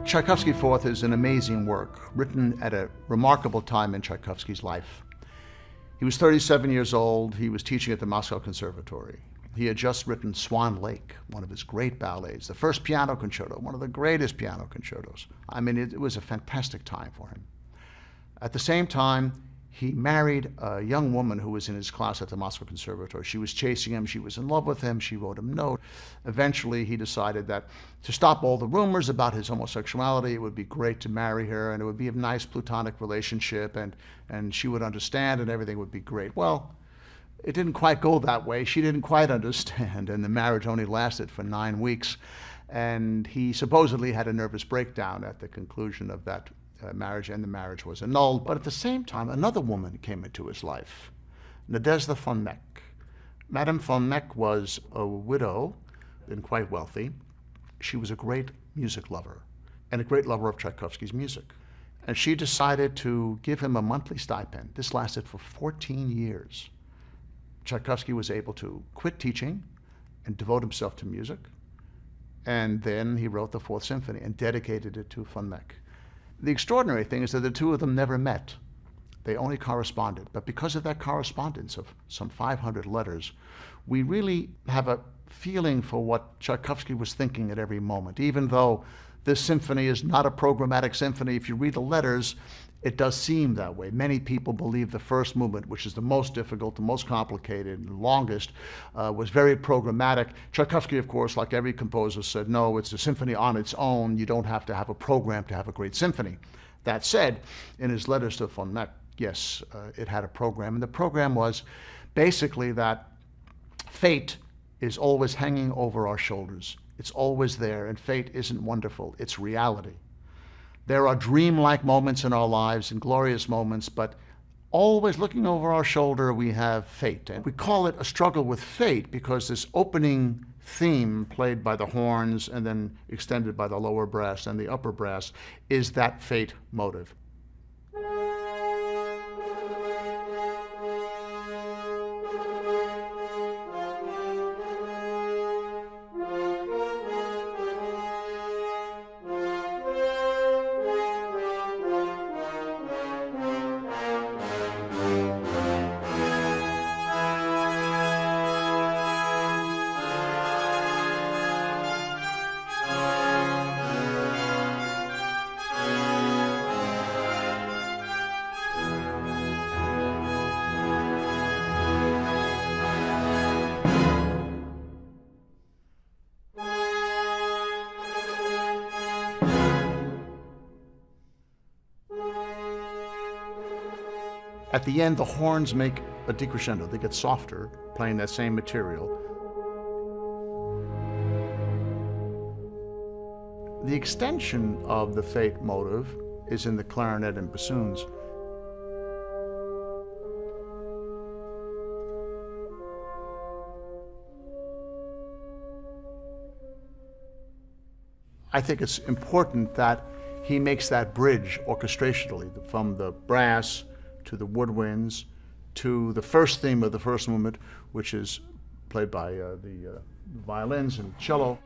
Tchaikovsky Fourth is an amazing work, written at a remarkable time in Tchaikovsky's life. He was 37 years old. He was teaching at the Moscow Conservatory. He had just written Swan Lake, one of his great ballets, the first piano concerto, one of the greatest piano concertos. I mean, it was a fantastic time for him. At the same time, he married a young woman who was in his class at the Moscow Conservatory. She was chasing him. She was in love with him. She wrote him notes. Eventually, he decided that to stop all the rumors about his homosexuality, it would be great to marry her, and it would be a nice platonic relationship, and she would understand, and everything would be great. Well, it didn't quite go that way. She didn't quite understand, and the marriage only lasted for 9 weeks. And he supposedly had a nervous breakdown at the conclusion of that marriage, and the marriage was annulled. But at the same time, another woman came into his life, Nadezhda von Meck. Madame von Meck was a widow and quite wealthy. She was a great music lover and a great lover of Tchaikovsky's music. And she decided to give him a monthly stipend. This lasted for 14 years. Tchaikovsky was able to quit teaching and devote himself to music. And then he wrote the Fourth Symphony and dedicated it to von Meck. The extraordinary thing is that the two of them never met. They only corresponded. But because of that correspondence of some 500 letters, we really have a feeling for what Tchaikovsky was thinking at every moment. Even though this symphony is not a programmatic symphony, if you read the letters, it does seem that way. Many people believe the first movement, which is the most difficult, the most complicated, and the longest, was very programmatic. Tchaikovsky, of course, like every composer, said, no, it's a symphony on its own. You don't have to have a program to have a great symphony. That said, in his letters to von Meck, yes, it had a program. And the program was basically that fate is always hanging over our shoulders. It's always there, and fate isn't wonderful. It's reality. There are dreamlike moments in our lives and glorious moments, but always looking over our shoulder, we have fate. And we call it a struggle with fate because this opening theme played by the horns and then extended by the lower brass and the upper brass is that fate motive. At the end, the horns make a decrescendo. They get softer, playing that same material. The extension of the fate motive is in the clarinet and bassoons. I think it's important that he makes that bridge orchestrationally from the brass to the woodwinds, to the first theme of the first movement, which is played by the violins and cello.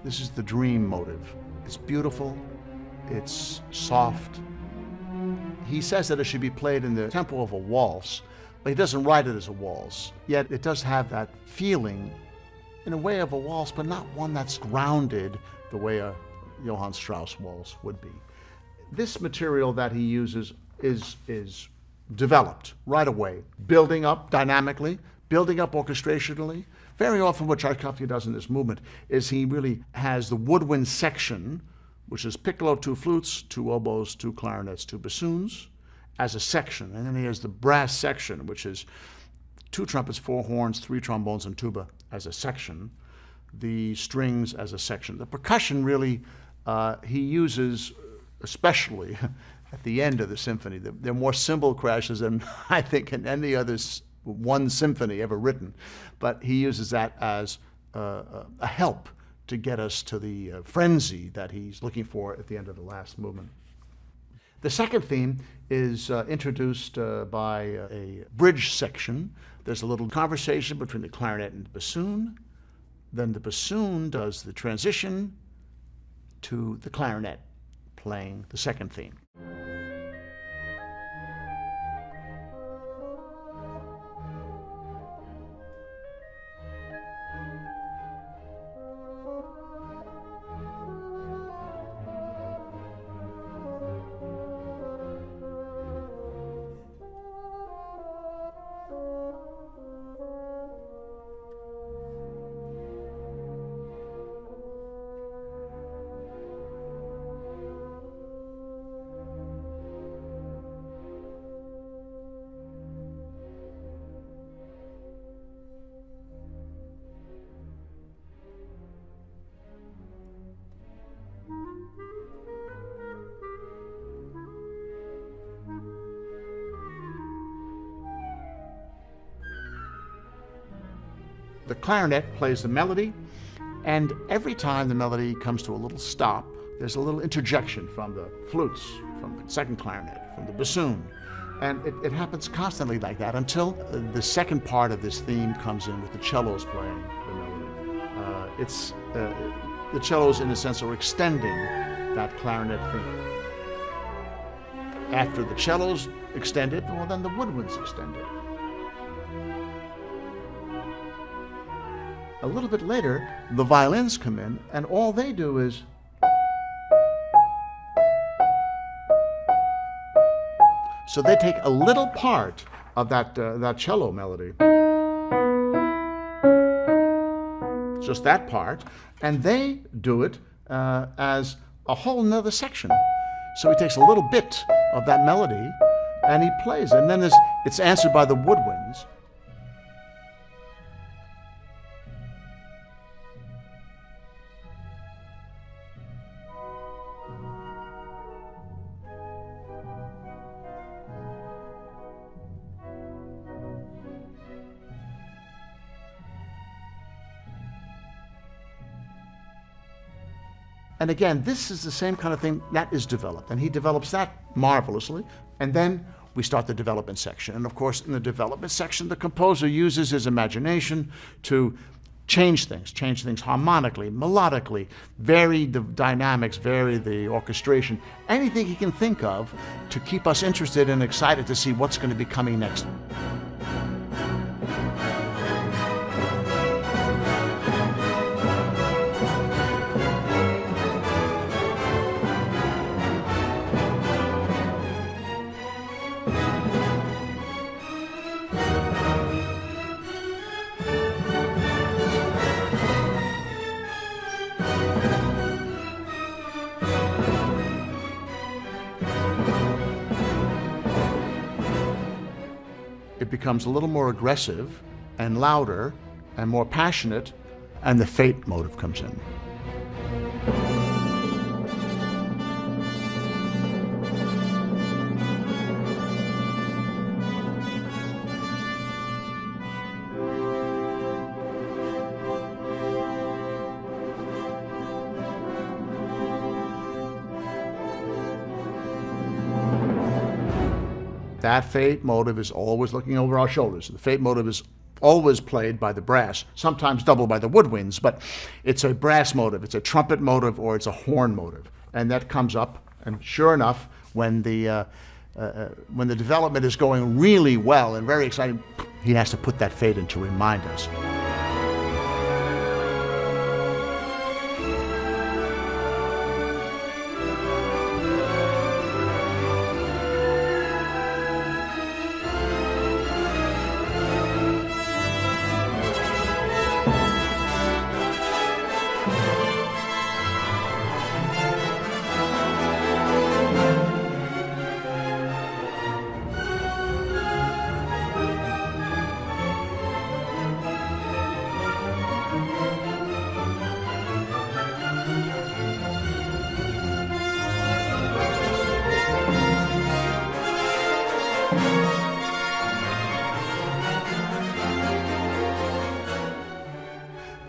This is the dream motive. It's beautiful, it's soft. He says that it should be played in the tempo of a waltz, but he doesn't write it as a waltz. Yet it does have that feeling in a way of a waltz, but not one that's grounded the way a Johann Strauss waltz would be. This material that he uses is developed right away, building up dynamically, building up orchestrationally. Very often what Tchaikovsky does in this movement is he really has the woodwind section, which is piccolo, 2 flutes, 2 oboes, 2 clarinets, 2 bassoons, as a section. And then he has the brass section, which is 2 trumpets, 4 horns, 3 trombones, and tuba as a section, the strings as a section. The percussion really, he uses, especially at the end of the symphony. There are more cymbal crashes than I think in any other one symphony ever written, but he uses that as a help to get us to the frenzy that he's looking for at the end of the last movement. The second theme is introduced by a bridge section. There's a little conversation between the clarinet and the bassoon. Then the bassoon does the transition to the clarinet playing the second theme. The clarinet plays the melody, and every time the melody comes to a little stop, there's a little interjection from the flutes, from the second clarinet, from the bassoon. And it happens constantly like that until the second part of this theme comes in with the cellos playing the melody. The cellos, in a sense, are extending that clarinet theme. After the cellos extend it, well, then the woodwinds extend it. A little bit later, the violins come in, and all they do is so they take a little part of that cello melody, just that part, and they do it as a whole nother section. So he takes a little bit of that melody and he plays, and then it's answered by the woodwinds. And again, this is the same kind of thing that is developed, and he develops that marvelously. And then we start the development section. And of course, in the development section, the composer uses his imagination to change things harmonically, melodically, vary the dynamics, vary the orchestration, anything he can think of to keep us interested and excited to see what's going to be coming next. It becomes a little more aggressive and louder and more passionate, and the fate motive comes in. That fate motive is always looking over our shoulders. The fate motive is always played by the brass, sometimes doubled by the woodwinds, but it's a brass motive, it's a trumpet motive, or it's a horn motive. And that comes up, and sure enough, when the development is going really well and very exciting, he has to put that fate in to remind us.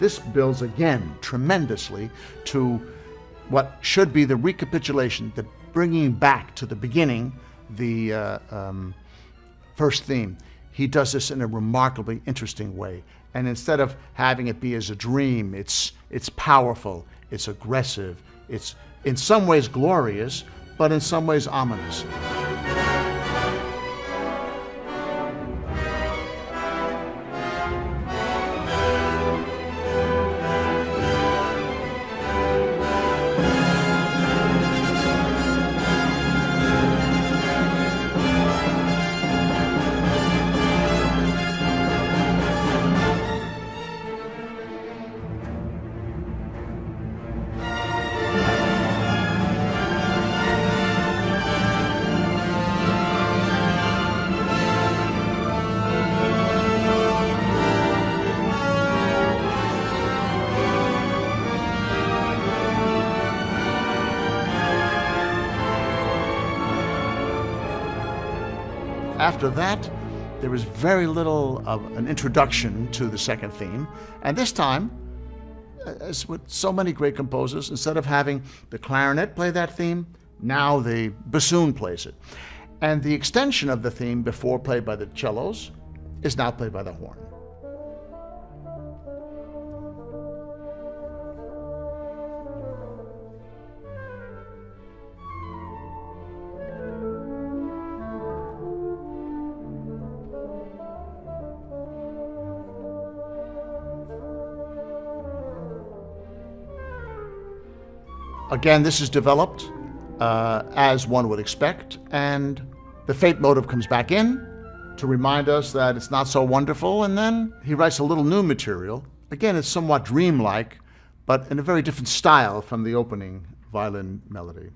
This builds again tremendously to what should be the recapitulation, the bringing back to the beginning the first theme, he does this in a remarkably interesting way. And instead of having it be as a dream, it's powerful, it's aggressive, it's in some ways glorious, but in some ways ominous. After that, there was very little of an introduction to the second theme. And this time, as with so many great composers, instead of having the clarinet play that theme, now the bassoon plays it. And the extension of the theme, before played by the cellos, is now played by the horn. Again, this is developed as one would expect, and the fate motive comes back in to remind us that it's not so wonderful, and then he writes a little new material. Again, it's somewhat dreamlike, but in a very different style from the opening violin melody.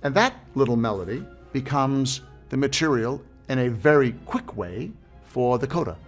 And that little melody becomes the material in a very quick way for the coda.